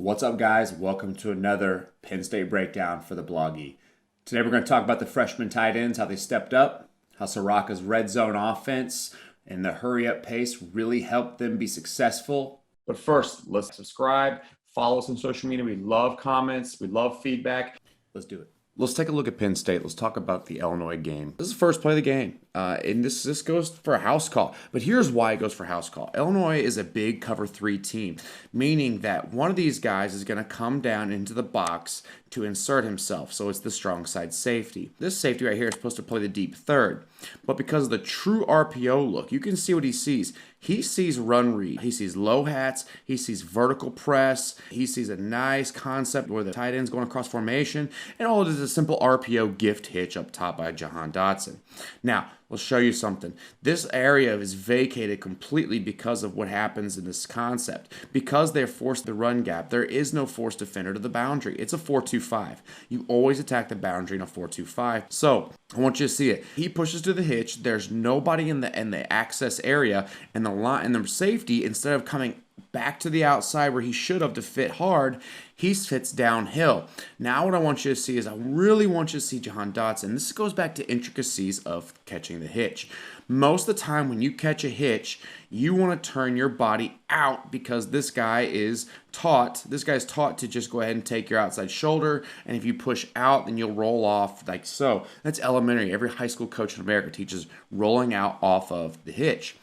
What's up, guys? Welcome to another Penn State breakdown for the Blogy. Today we're going to talk about the freshman tight ends, how they stepped up, how Ciarrocca's red zone offense and the hurry-up pace really helped them be successful. But first, let's subscribe, follow us on social media. We love comments, we love feedback. Let's do it. Let's take a look at Penn State. Let's talk about the Illinois game. This is the first play of the game, and this goes for a house call. But here's why it goes for house call. Illinois is a big cover 3 team, meaning that one of these guys is going to come down into the box to insert himself. So it's the strong side safety. This safety right here is supposed to play the deep third. But because of the true RPO look, you can see what he sees. He sees run read. He sees low hats. He sees vertical press. He sees a nice concept where the tight end's going across formation. And all it is a simple RPO gift hitch up top by Jahan Dotson. Now, we'll show you something. This area is vacated completely because of what happens in this concept. Because they're forced the run gap, there is no forced defender to the boundary. It's a 4-2-5. You always attack the boundary in a 4-2-5. So I want you to see it. He pushes to the hitch. There's nobody in the access area, and the line and the safety, instead of coming back to the outside where he should have to fit hard, he fits downhill. Now what I want you to see is I really want you to see Jahan Dotson. This goes back to intricacies of catching the hitch. Most of the time when you catch a hitch, you want to turn your body out because this guy is taught to just go ahead and take your outside shoulder, and if you push out, then you'll roll off like so. That's elementary. Every high school coach in America teaches rolling out off of the hitch.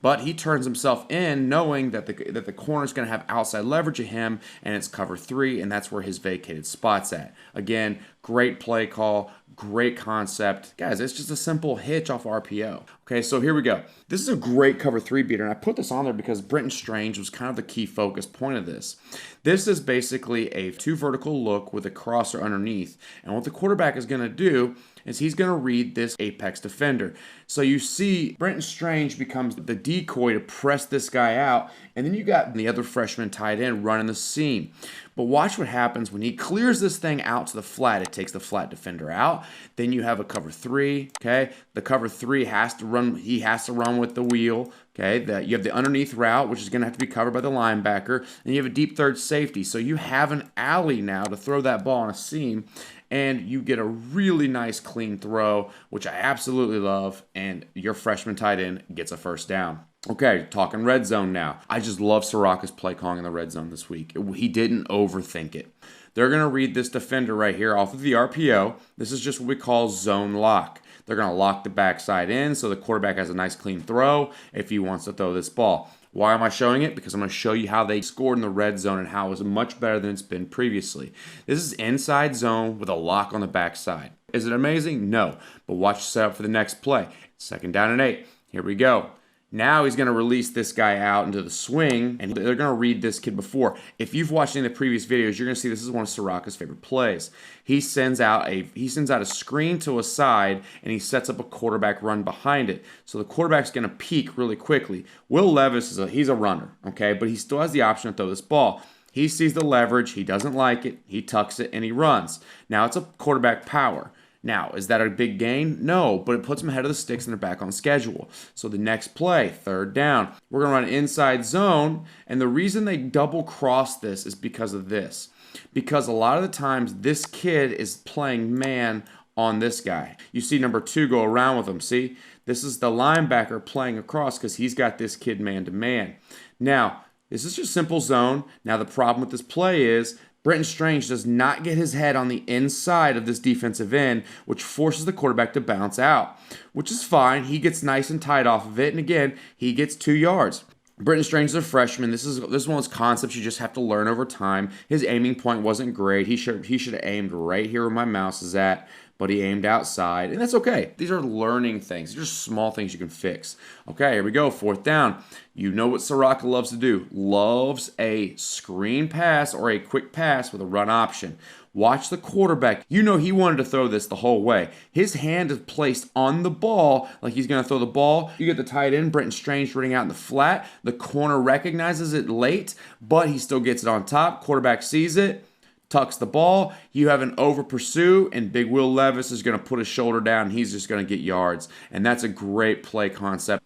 But he turns himself in knowing that the corner is going to have outside leverage of him, and it's cover 3, and that's where his vacated spot's at. Again, great play call, great concept. Guys, it's just a simple hitch off RPO. Okay, so here we go. This is a great cover 3 beater, and I put this on there because Brenton Strange was kind of the key focus point of this. This is basically a 2 vertical look with a crosser underneath, and what the quarterback is going to do is he's going to read this apex defender. So you see Brenton Strange becomes the decoy to press this guy out, and then you got the other freshman tight end running the seam. But watch what happens when he clears this thing out to the flat. It takes the flat defender out. Then you have a cover 3, okay? The cover 3 has to run, he has to run with the wheel, okay? You have the underneath route, which is going to have to be covered by the linebacker, and you have a deep third safety. So you have an alley now to throw that ball on a seam, and you get a really nice clean throw, which I absolutely love, and your freshman tight end gets a first down. Okay, talking red zone now. I just love Ciarrocca's play calling in the red zone this week. He didn't overthink it. They're going to read this defender right here off of the RPO. This is just what we call zone lock. They're going to lock the backside in so the quarterback has a nice clean throw if he wants to throw this ball. Why am I showing it? Because I'm going to show you how they scored in the red zone and how it was much better than it's been previously. This is inside zone with a lock on the backside. Is it amazing? No. But watch the setup for the next play. 2nd down and 8. Here we go. Now he's going to release this guy out into the swing, and they're going to read this kid before. If you've watched any of the previous videos, you're going to see this is one of Ciarrocca's favorite plays. He sends out a screen to a side, and he sets up a quarterback run behind it. So the quarterback's going to peek really quickly. Will Levis he's a runner, okay, but he still has the option to throw this ball. He sees the leverage, he doesn't like it, he tucks it, and he runs. Now it's a quarterback power. Now, is that a big gain? No, but it puts them ahead of the sticks and they're back on schedule. So the next play, 3rd down, we're going to run inside zone, and the reason they double cross this is because of this. Because a lot of the times this kid is playing man on this guy. You see number 2 go around with him. See, this is the linebacker playing across because he's got this kid man to man. Now, this is just simple zone. Now, the problem with this play is Brenton Strange does not get his head on the inside of this defensive end, which forces the quarterback to bounce out, which is fine. He gets nice and tight off of it, and again, he gets 2 yards. Brenton Strange is a freshman. This is one of those concepts you just have to learn over time. His aiming point wasn't great. He should have aimed right here where my mouse is at, but he aimed outside, and that's okay. These are learning things. These are small things you can fix. Okay, here we go, 4th down. You know what Ciarrocca loves to do. Loves a screen pass or a quick pass with a run option. Watch the quarterback. You know he wanted to throw this the whole way. His hand is placed on the ball like he's going to throw the ball. You get the tight end, Brenton Strange, running out in the flat. The corner recognizes it late, but he still gets it on top. Quarterback sees it, tucks the ball. You have an over pursue, and Big Will Levis is going to put his shoulder down, and he's just going to get yards. And that's a great play concept.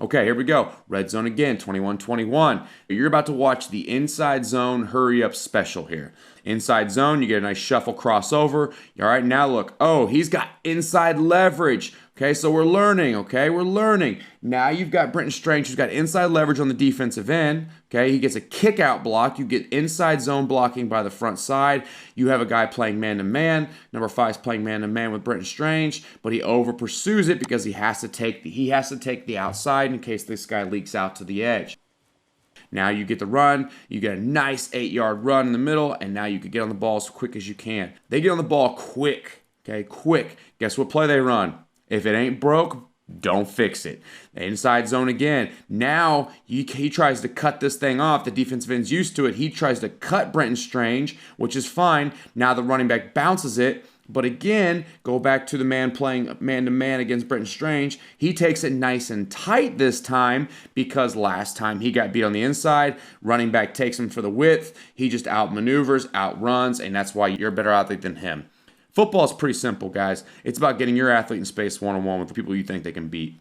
Okay, here we go. Red zone again, 21-21. You're about to watch the inside zone hurry up special here. Inside zone, you get a nice shuffle crossover. All right, now look. Oh, he's got inside leverage. Okay, so we're learning, okay? We're learning. Now you've got Brenton Strange who's got inside leverage on the defensive end. Okay, he gets a kick out block. You get inside zone blocking by the front side. You have a guy playing man-to-man. Number 5 is playing man-to-man with Brenton Strange, but he over pursues it because he has to take the outside in case this guy leaks out to the edge. Now you get the run, you get a nice 8-yard run in the middle, and now you can get on the ball as quick as you can. They get on the ball quick, okay, quick. Guess what play they run? If it ain't broke, don't fix it. Inside zone again. Now he tries to cut this thing off. The defensive end's used to it. He tries to cut Brenton Strange, which is fine. Now the running back bounces it. But again, go back to the man playing man-to-man against Brenton Strange. He takes it nice and tight this time because last time he got beat on the inside. Running back takes him for the width. He just outmaneuvers, outruns, and that's why you're a better athlete than him. Football is pretty simple, guys. It's about getting your athlete in space one-on-one with the people you think they can beat.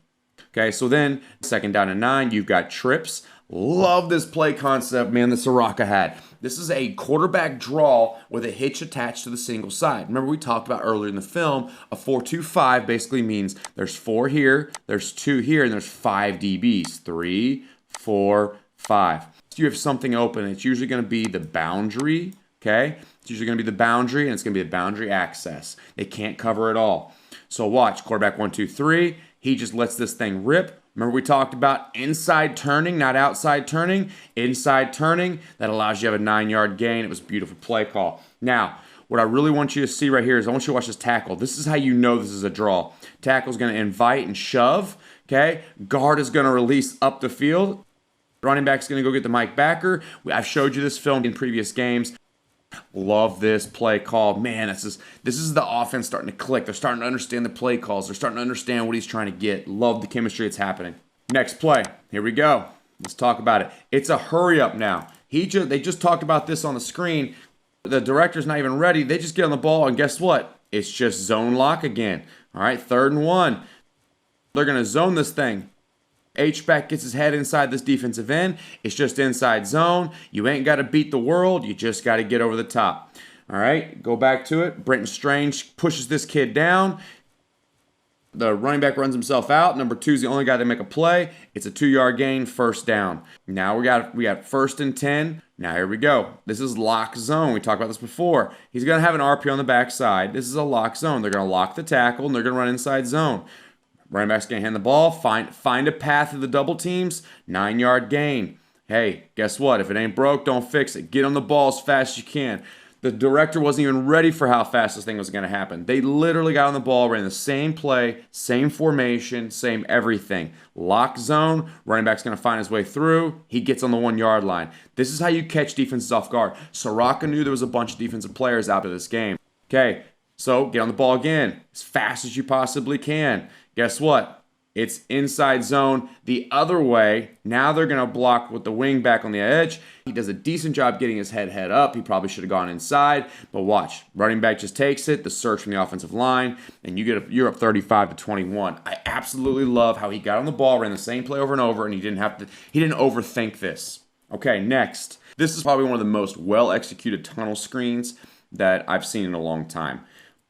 Okay, so then 2nd down and 9, you've got trips. Love this play concept, man, that Ciarrocca had. This is a quarterback draw with a hitch attached to the single side. Remember we talked about earlier in the film, a 4-2-5 basically means there's 4 here, there's 2 here, and there's 5 DBs. 3, 4, 5. So you have something open. It's usually going to be the boundary, okay? It's usually going to be the boundary, and it's going to be the boundary access. They can't cover it all. So watch, quarterback 1, 2, 3. He just lets this thing rip. Remember we talked about inside turning, not outside turning. Inside turning, that allows you to have a 9-yard gain. It was a beautiful play call. Now, what I really want you to see right here is I want you to watch this tackle. This is how you know this is a draw. Tackle's going to invite and shove, okay? Guard is going to release up the field. Running back's going to go get the Mike backer. I've showed you this film in previous games. Love this play call. Man, this is the offense starting to click. They're starting to understand the play calls. They're starting to understand what he's trying to get. Love the chemistry that's happening. Next play. Here we go. Let's talk about it. It's a hurry up now. They just talked about this on the screen. The director's not even ready. They just get on the ball, and guess what? It's just zone lock again. All right, 3rd and 1. They're going to zone this thing. H-back gets his head inside this defensive end. It's just inside zone. You ain't got to beat the world. You just got to get over the top. All right, go back to it. Brenton Strange pushes this kid down. The running back runs himself out. Number 2 is the only guy that make a play. It's a 2-yard gain, 1st down. Now we got 1st and 10. Now here we go. This is lock zone. We talked about this before. He's going to have an RP on the backside. This is a lock zone. They're going to lock the tackle, and they're going to run inside zone. Running back's going to hand the ball, find a path of the double teams, 9-yard gain. Hey, guess what? If it ain't broke, don't fix it. Get on the ball as fast as you can. The director wasn't even ready for how fast this thing was going to happen. They literally got on the ball, ran the same play, same formation, same everything. Lock zone, running back's going to find his way through. He gets on the 1-yard line. This is how you catch defenses off guard. Ciarrocca knew there was a bunch of defensive players out of this game. Okay, so get on the ball again as fast as you possibly can. Guess what? It's inside zone the other way. Now they're going to block with the wing back on the edge. He does a decent job getting his head up. He probably should have gone inside. But watch. Running back just takes it. The search from the offensive line. And you're up 35-21. I absolutely love how he got on the ball, ran the same play over and over, and he didn't overthink this. Okay, next. This is probably one of the most well-executed tunnel screens that I've seen in a long time.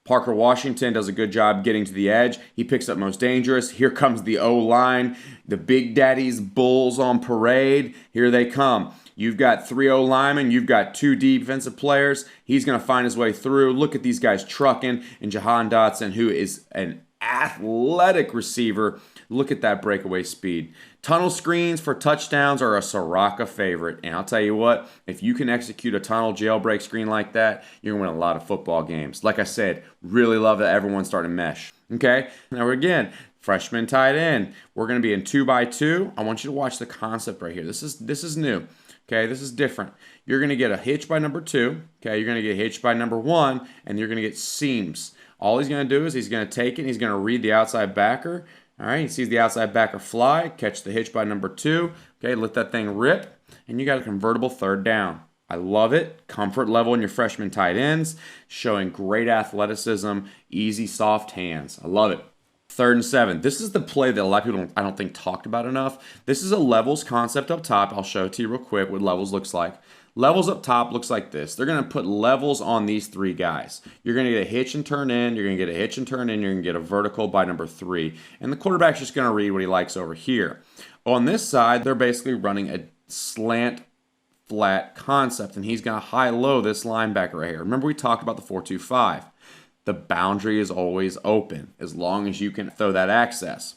Parker Washington does a good job getting to the edge. He picks up most dangerous. Here comes the O-line. The Big Daddy's Bulls on parade. Here they come. You've got 3 O-linemen. You've got 2 defensive players. He's going to find his way through. Look at these guys trucking. And Jahan Dotson, who is an athletic receiver. Look at that breakaway speed. Tunnel screens for touchdowns are a Ciarrocca favorite. And I'll tell you what, if you can execute a tunnel jailbreak screen like that, you're going to win a lot of football games. Like I said, really love that everyone's starting to mesh. Okay, now again, freshman tight end. We're going to be in 2x2. I want you to watch the concept right here. This is new. Okay, this is different. You're going to get a hitch by number 2. Okay, you're going to get hitched by number 1, and you're going to get seams. All he's going to do is he's going to take it, and he's going to read the outside backer. All right, he sees the outside backer fly, catch the hitch by number 2. Okay, let that thing rip, and you got a convertible 3rd down. I love it. Comfort level in your freshman tight ends, showing great athleticism, easy, soft hands. I love it. 3rd and 7. This is the play that a lot of people I don't think talked about enough. This is a levels concept up top. I'll show it to you real quick what levels looks like. Levels up top looks like this. They're going to put levels on these 3 guys. You're going to get a hitch and turn in. You're going to get a hitch and turn in. You're going to get a vertical by number 3. And the quarterback's just going to read what he likes over here. On this side, they're basically running a slant flat concept, and he's going to high-low this linebacker right here. Remember we talked about the 4-2-5. The boundary is always open as long as you can throw that access.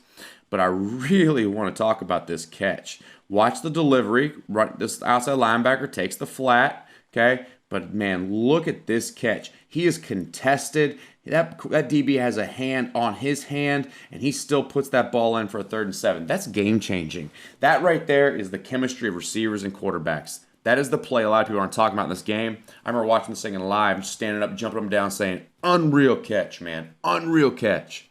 But I really want to talk about this catch. Watch the delivery. This outside linebacker takes the flat, okay? But, man, look at this catch. He is contested. That DB has a hand on his hand, and he still puts that ball in for a 3rd and 7. That's game-changing. That right there is the chemistry of receivers and quarterbacks. That is the play a lot of people aren't talking about in this game. I remember watching this thing live, just standing up, jumping up and down, saying, unreal catch, man. Unreal catch.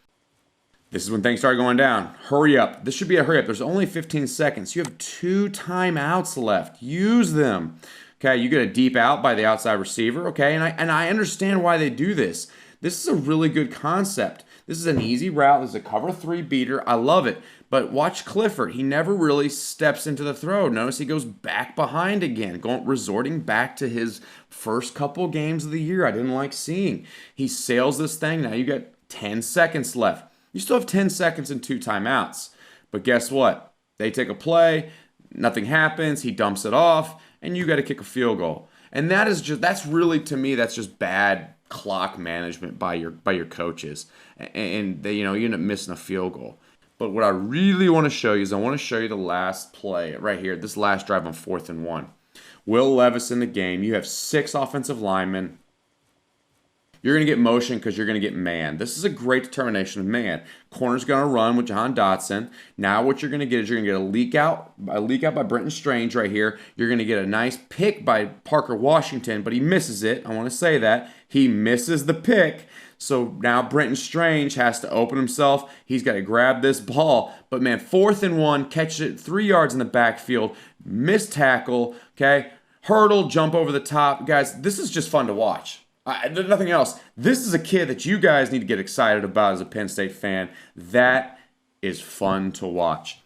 This is when things start going down. Hurry up. This should be a hurry up. There's only 15 seconds. You have 2 timeouts left. Use them. Okay, you get a deep out by the outside receiver. Okay, and I understand why they do this. This is a really good concept. This is an easy route. This is a cover 3 beater. I love it. But watch Clifford. He never really steps into the throw. Notice he goes back behind again, resorting back to his first couple games of the year I didn't like seeing. He sails this thing. Now you got 10 seconds left. You still have 10 seconds and 2 timeouts. But guess what? They take a play, nothing happens, he dumps it off, and you got to kick a field goal. And that's really, to me, that's just bad clock management by your coaches. And they, you end up missing a field goal. But what I really want to show you is I want to show you the last play right here, this last drive on 4th and 1. Will Levis in the game. You have 6 offensive linemen. You're going to get motion because you're going to get man. This is a great determination of man. Corner's going to run with Jahan Dotson. Now what you're going to get is you're going to get a leak out by Brenton Strange right here. You're going to get a nice pick by Parker Washington, but he misses it. I want to say that. He misses the pick. So now Brenton Strange has to open himself. He's got to grab this ball. But, man, 4th and 1, catches it 3 yards in the backfield. Missed tackle, okay? Hurdle, jump over the top. Guys, this is just fun to watch. There's nothing else. This is a kid that you guys need to get excited about as a Penn State fan. That is fun to watch.